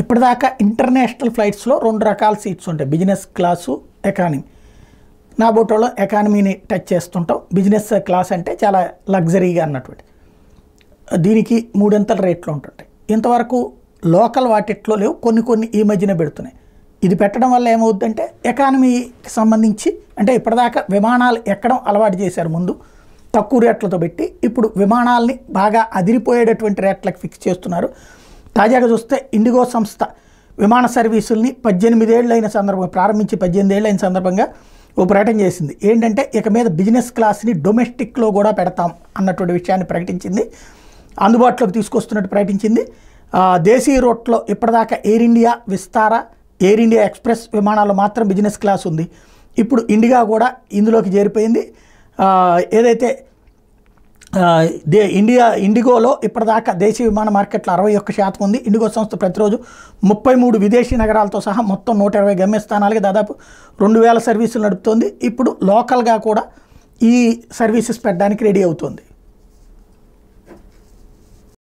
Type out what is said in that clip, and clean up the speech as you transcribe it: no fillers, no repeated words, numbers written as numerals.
ఇప్పటిదాకా ఇంటర్నేషనల్ ఫ్లైట్స్లో 2 రకాల సీట్స్ ఉంటాయి, బిజినెస్ క్లాసు, ఎకానమీ. నా బోటోలో ఎకానమీని టచ్ చేస్తుంటాం. బిజినెస్ క్లాస్ అంటే చాలా లగ్జరీగా అన్నటువంటి, దీనికి 3 రేట్లు ఉంటుంటాయి. ఇంతవరకు లోకల్ వాటిట్లో లేవు, కొన్ని ఈ మధ్యన పెడుతున్నాయి. ఇది పెట్టడం వల్ల ఏమవుద్దంటే ఎకానమీకి సంబంధించి, అంటే ఇప్పటిదాకా విమానాలు ఎక్కడం అలవాటు చేశారు ముందు తక్కువ రేట్లతో పెట్టి, ఇప్పుడు విమానాల్ని బాగా అదిరిపోయేటటువంటి రేట్లకు ఫిక్స్ చేస్తున్నారు. తాజాగా చూస్తే ఇండిగో సంస్థ విమాన సర్వీసుల్ని 18 ఏళ్ళు అయిన సందర్భంగా ప్రారంభించి 18 ఏళ్ళు అయిన సందర్భంగా ఓ ప్రకటన చేసింది. ఏంటంటే ఇక మీద బిజినెస్ క్లాస్ని డొమెస్టిక్లో కూడా పెడతాం అన్నటువంటి విషయాన్ని ప్రకటించింది, అందుబాటులోకి తీసుకొస్తున్నట్టు ప్రకటించింది. దేశీయ రూట్లో ఇప్పటిదాకా air India, Vistara, air India express విమానాల్లో మాత్రం బిజినెస్ క్లాస్ ఉంది. ఇప్పుడు ఇండిగా కూడా ఇందులోకి చేరిపోయింది. ఏదైతే ఇండిగోలో ఇప్పటిదాకా దేశీయ విమాన మార్కెట్లో 61% ఉంది. ఇండిగో సంస్థ ప్రతిరోజు 33 విదేశీ నగరాలతో సహా మొత్తం 120 గమ్యస్థానాలకి దాదాపు 2000 సర్వీసులు నడుపుతోంది. ఇప్పుడు లోకల్గా కూడా ఈ సర్వీసెస్ పెట్టడానికి రెడీ అవుతుంది.